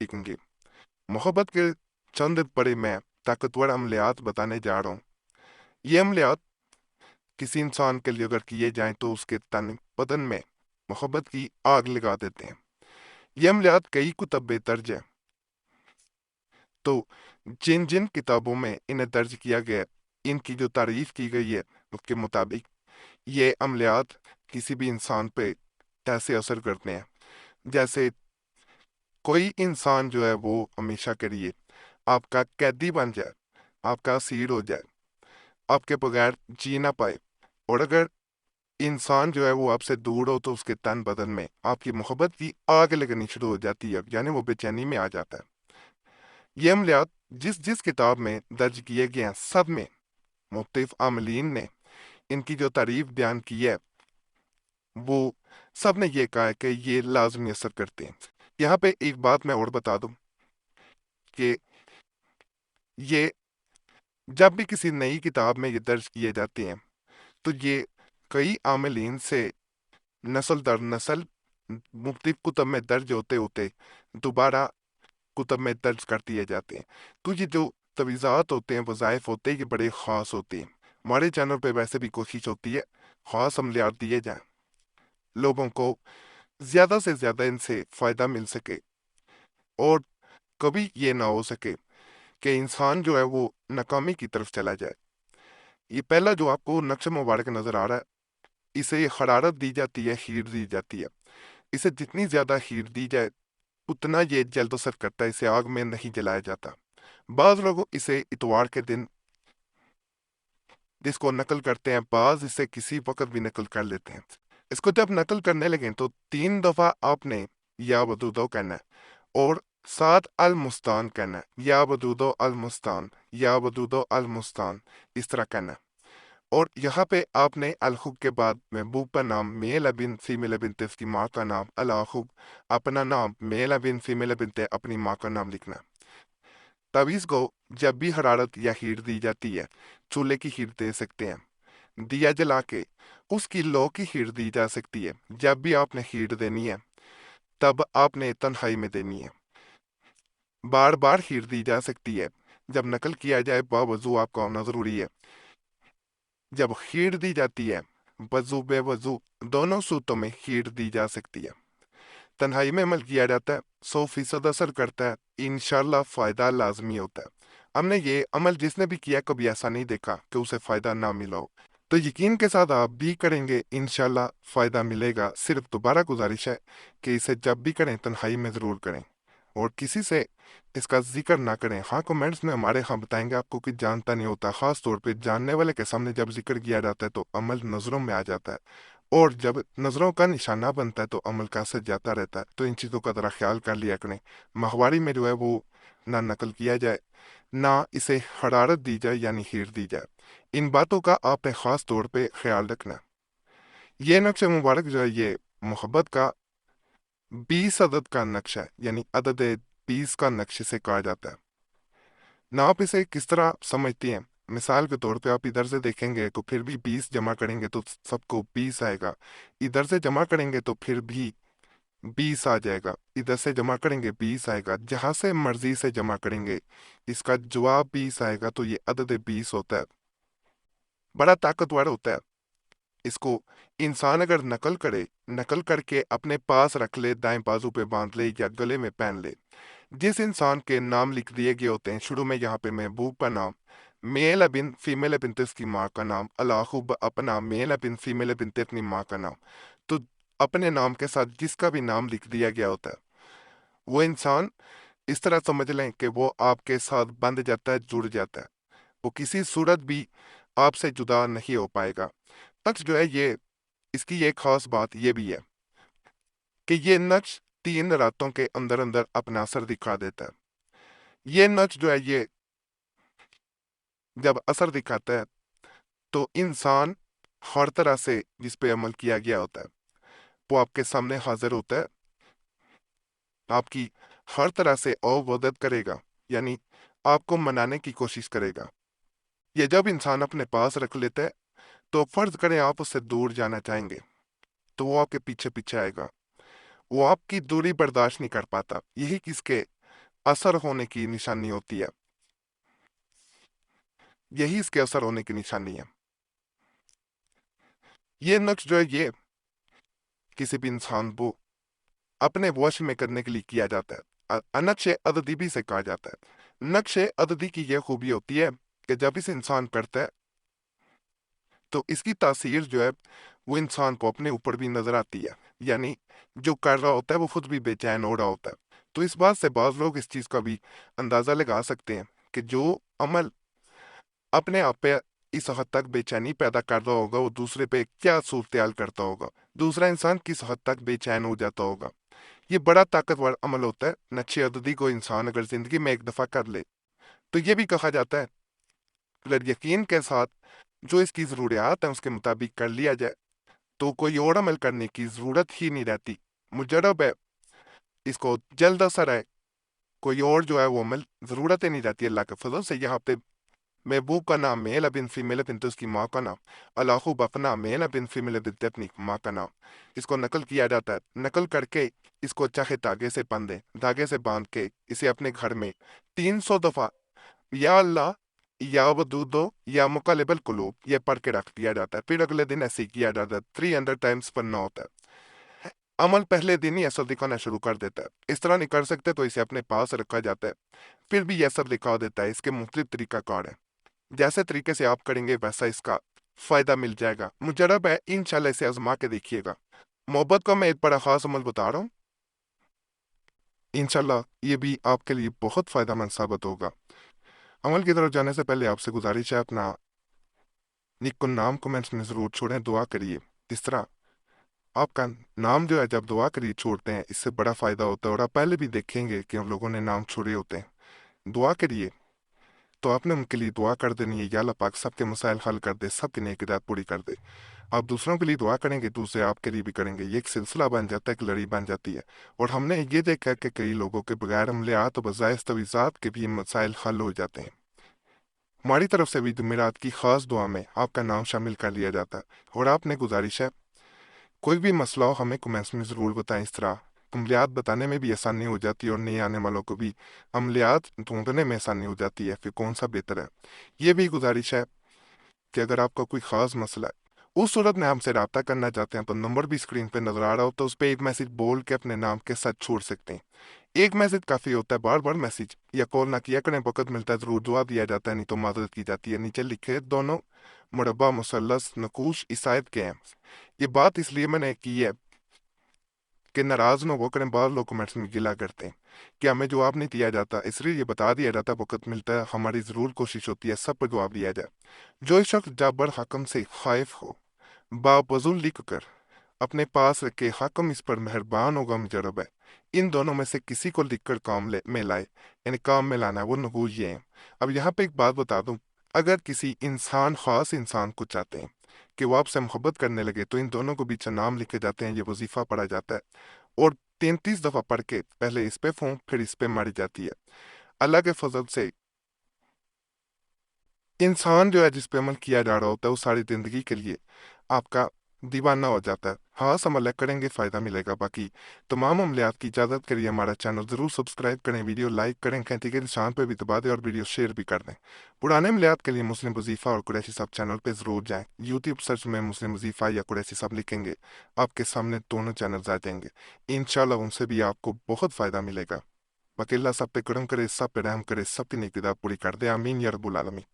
सीखें गे। मोहब्बत के चंद बड़े मैं ताकतवर अमलियात बताने जा रहा हूँ। ये अमलियात किसी इंसान के लिए अगर किए जाएं तो उसके तन बदन में मोहब्बत की आग लगा देते हैं। ये अमलियात कई कुतब में दर्ज है। तो जिन जिन किताबों में इन्हें दर्ज किया गया, इनकी जो तारीफ की गई है उसके मुताबिक ये अमलियात किसी भी इंसान पे ऐसे असर करते हैं जैसे कोई इंसान जो है वो हमेशा के लिए आपका कैदी बन जाए, आपका असीर हो जाए, आपके बगैर जी ना पाए। और अगर इंसान जो है वो आपसे दूर हो तो उसके तन बदन में आपकी मोहब्बत की आग लगनी शुरू हो जाती है, यानी वो बेचैनी में आ जाता है। ये अमलियात जिस जिस किताब में दर्ज किए गए हैं सब में मुख्तलिफ आमलीन ने इनकी जो तारीफ बयान की है वो सब ने ये कहा है कि ये लाजमी असर करते हैं। यहाँ पे एक बात मैं और बता दूं कि ये जब भी किसी नई किताब में ये दर्ज किए जाते हैं तो ये कई आमलीन से नस्ल दर नस्ल मुख्तलिफ कुतब में दर्ज होते होते दोबारा कुतब में दर्ज कर दिए जाते हैं। तो ये जो तवीज़ात होते हैं, वज़ाइफ होते हैं, ये बड़े ख़ास होते हैं। हमारे चैनल पे वैसे भी कोशिश होती है ख़ास अमलियात दिए जाएं, लोगों को ज़्यादा से ज़्यादा इनसे फ़ायदा मिल सके और कभी ये ना हो सके कि इंसान जो है वो नाकामी की तरफ चला जाए। ये पहला जो आपको नक्श मुबारक नज़र आ रहा है, इसे हरारत दी जाती है, हीट दी जाती है। इसे जितनी ज़्यादा हीट दी जाए उतना ये जल्द असर करता है, इसे आग में नहीं जलाया जाता। बाज़ लोग इसे इतवार के दिन इसको नकल करते हैं, बाज़ इसे किसी वक्त भी नकल कर लेते हैं। इसको जब नकल करने लगे तो 3 दफ़ा आपने या वदूदो कहना है और 7 अल मुस्तान कहना है, या वदूदो अल मुस्तान, या वदूदो अल मुस्तान, इस तरह कहना है। और यहाँ पे आपने अलहुब के बाद महबूब का नाम, मेल अबिन फीमेल अबिन थे उसकी माँ का नाम, अलहुब अपना नाम, मेल अबिन फीमेल अबिन थे अपनी माँ का नाम लिखना। तावीज़ को जब भी हरारत या हीट दी जाती है, चूल्हे की हीट दे सकते हैं, दिया जला के उसकी लौ की हीट दी जा सकती है। जब भी आपने हीट देनी है तब आपने तन्हाई में देनी है। बार बार हीट दी जा सकती है। जब नकल किया जाए बावजू आपका होना ज़रूरी है। जब हीट दी जाती है वजू बेवजू दोनों सूतों में हीट दी जा सकती है। तन्हाई में अमल किया जाता है, 100% असर करता है, इंशाल्लाह फ़ायदा लाजमी होता है। हमने ये अमल जिसने भी किया कभी ऐसा नहीं देखा कि उसे फ़ायदा ना मिला हो। तो यकीन के साथ आप भी करेंगे, इंशाल्लाह फ़ायदा मिलेगा। सिर्फ दोबारा गुजारिश है कि इसे जब भी करें तन्हाई में ज़रूर करें और किसी से इसका जिक्र ना करें। हाँ, कमेंट्स में हमारे हाँ बताएंगे, आपको कुछ जानता नहीं होता। ख़ास तौर पे जानने वाले के सामने जब जिक्र किया जाता है तो अमल नज़रों में आ जाता है और जब नज़रों का निशाना बनता है तो अमल का असर जाता रहता है। तो इन चीज़ों का ज़रा ख्याल कर लिया करें। माहवारी में जो है वो ना नकल किया जाए, ना इसे हरारत दी जाए यानी हीट दी जाए। इन बातों का आपने ख़ास तौर पे ख्याल रखना। ये नक्श मुबारक जो है ये मोहब्बत का 20 अदद का नक्शा है, यानी अदद 20 का नक्श से कहा जाता है। ना आप इसे किस तरह समझती हैं? मिसाल के तौर पे आप इधर से देखेंगे तो फिर भी 20 जमा करेंगे तो सबको 20 आएगा। इधर से जमा करेंगे तो फिर भी 20 आ जाएगा। इधर से जमा करेंगे 20 आएगा। जहां से मर्जी से जमा करेंगे इसका जवाब 20 आएगा। तो ये अदद 20 होता है, बड़ा ताकतवर होता है। इसको इंसान अगर नकल करे, नकल करके अपने पास रख ले, दाएं बाजू पे बांध ले या गले में पहन ले, जिस इंसान के नाम लिख दिए गए होते हैं शुरू में, यहाँ पे महबूब का नाम, मेल अबिन फीमेल अबिन उसकी माँ का नाम, अलाहुब अपना, मेल अबिन फीमेल अबिन अपनी माँ का नाम, तो अपने नाम के साथ जिसका भी नाम लिख दिया गया होता है वो इंसान इस तरह समझ लें कि वो आपके साथ बंध जाता है, जुड़ जाता है। वो किसी सूरत भी आपसे जुदा नहीं हो पाएगा। नक्श जो है ये, इसकी एक खास बात ये भी है कि ये नक्श 3 रातों के अंदर अंदर अपना असर दिखा देता है। ये नक्श जो है ये जब असर दिखाता है तो इंसान हर तरह से जिस पे अमल किया गया होता है वो आपके सामने हाजिर होता है, आपकी हर तरह से मदद करेगा, यानी आपको मनाने की कोशिश करेगा। ये जब इंसान अपने पास रख लेता है तो फर्ज करें आप उससे दूर जाना चाहेंगे तो वो आपके पीछे पीछे आएगा। वो आपकी दूरी बर्दाश्त नहीं कर पाता। यही किसके असर होने की निशानी होती है। यही इसके असर होने की निशानी है। ये नक्श जो है ये किसी भी इंसान को अपने वश में करने के लिए किया जाता है। नक्श अददी भी से कहा जाता है। नक्श अददी की यह खूबी होती है कि जब इसे इंसान करता है तो इसकी तासीर जो है वो इंसान को अपने ऊपर भी नजर आती है, यानी जो कर रहा होता है वो खुद भी बेचैन हो रहा होता है। तो इस बात से बाज लोग इस चीज का भी अंदाजा लगा सकते हैं कि जो अमल अपने आप पे इस हद तक बेचैनी पैदा कर रहा होगा वो दूसरे पे क्या सूरत करता होगा, दूसरा इंसान किस हद तक बेचैन हो जाता होगा। ये बड़ा ताकतवर अमल होता है। नक्शे अददी को इंसान अगर जिंदगी में एक दफा कर ले तो ये भी कहा जाता है अगर यकीन के साथ जो इसकी जरूरियात है उसके मुताबिक कर लिया जाए तो कोई और अमल करने की जरूरत ही नहीं रहती। मुजरब है इसको जल्द असर है, कोई और जो है वो अमल जरूरत ही नहीं रहती। अल्लाह के फजल से यहाँ पे महबूब का नाम मेल बिन फीमेल बिन तो उसकी माँ का नाम, अलाहू बफना मेल बिन फीमेल बिन अपनी माँ का नाम, इसको नकल किया जाता है। नकल करके इसको चाहे धागे से बांधे, धागे से बांध के इसे अपने घर में 300 दफा या अल्लाह या वदूदो या मुकालिबल कुलूब ये पढ़ के रख दिया जाता है। फिर अगले दिन ऐसे ही किया जाता है। 300 टाइम्स पढ़ना होता है। अमल पहले दिन ही असर दिखाना शुरू कर देता है। इस तरह नहीं कर सकते तो इसे अपने पास रखा जाता है, फिर भी यह असर दिखा देता है। इसके मुख्तलिफ तरीका कार है, जैसे तरीके से आप करेंगे वैसा इसका फायदा मिल जाएगा। मुजरब है, इंशाल्लाह इसे आजमा के देखिएगा। मोहब्बत का मैं एक बड़ा खास अमल बता रहा हूँ, इंशाल्लाह ये भी आपके लिए बहुत फायदेमंद साबित होगा। अमल की तरफ जाने से पहले आपसे गुजारिश है अपना निक नाम कमेंट्स में जरूर छोड़ें, दुआ करिए। इस तरह आपका नाम जो है जब दुआ करिए छोड़ते हैं इससे बड़ा फायदा होता है। और आप पहले भी देखेंगे कि हम लोगों ने नाम छोड़े होते हैं। दुआ करिए तो आपने उनके लिए दुआ कर देनी है, या अल्लाह पाक सबके मसाइल हल कर दे, सबकी नेक हिदायत पूरी कर दे। आप दूसरों के लिए दुआ करेंगे, दूसरे आपके लिए भी करेंगे, ये एक सिलसिला बन जाता है, एक लड़ी बन जाती है। और हमने ये देखा है कि कई लोगों के बगैर अमलियात और बजाय तवीज़ात के भी मसाइल हल हो जाते हैं। हमारी तरफ से भी जुमेरात की खास दुआ में आपका नाम शामिल कर लिया जाता है। और आपने गुजारिश है कोई भी मसला हो हमें कमेंट्स में ज़रूर बताएं। इस तरह अमलियात बताने में भी आसानी हो जाती है और नए आने वालों को भी अमलियात ढूंढने में आसानी हो जाती है फिर कौन सा बेहतर है। ये भी गुजारिश है कि अगर आपका कोई ख़ास मसला है उस सूरत में हमसे रब्ता करना चाहते हैं तो नंबर भी स्क्रीन पे नजर आ रहा हो तो उस पर एक मैसेज बोल के अपने नाम के साथ छोड़ सकते हैं। एक मैसेज काफ़ी होता है, बार बार मैसेज या कॉल ना किया करें, वक्त मिलता है ज़रूर जवाब दिया जाता है, नहीं तो मदद की जाती है। नीचे लिखे दोनों मुरब्बा मुसल्लस नकूश ईसाइत के हैं। ये बात इसलिए मैंने की है कि नाराज न हो करें, बाद लोग कमेंट्स में गिला करते हैं कि हमें जवाब नहीं दिया जाता, इसलिए ये बता दिया जाता वक्त मिलता है, हमारी ज़रूर कोशिश होती है सब पर जवाब दिया जाए। जो शख्स जाबर हकम से खाइफ हो बावजूद लिख कर अपने पास रखे हाकम इस पर मेहरबान होगा मुजरब है। इन दोनों में से किसी को लिखकर काम में लाए, यानी काम में लाना है वो नगूज ये है। अब यहाँ पे एक बात बता दूं, अगर किसी इंसान खास इंसान को चाहते हैं कि वो आपसे मोहब्बत करने लगे तो इन दोनों को बीच नाम लिखे जाते हैं, ये वजीफा पढ़ा जाता है और 33 दफा पढ़ के पहले इस पे फूंक फिर इस पे मारी जाती है। अल्लाह के फजल से इंसान जो है जिस पे अमल किया जा रहा होता है वो सारी जिंदगी के लिए आपका दीवाना हो जाता है। हाँ समझ करेंगे फ़ायदा मिलेगा। बाकी तमाम अमलियात की इजाज़त के लिए हमारा चैनल ज़रूर सब्सक्राइब करें, वीडियो लाइक करें, घंटी के निशान पर भी दबा दें और वीडियो शेयर भी कर दें। पुराने अमलियात के लिए मुस्लिम वजीफ़ा और कुरैशी साहब चैनल पर ज़रूर जाएँ। यूट्यूब सर्च में मुस्लिम वजीफ़ा या कुरैशी साहब लिखेंगे, आपके सामने दोनों चैनल आ जाएंगे। इंशाल्लाह उनसे भी आपको बहुत फ़ायदा मिलेगा। बाकी अल्लाह सब पे करम करे, सब पे रहम करे, सबकी नेकी पूरी कर दे। आमीन या रब्बुल आलमीन।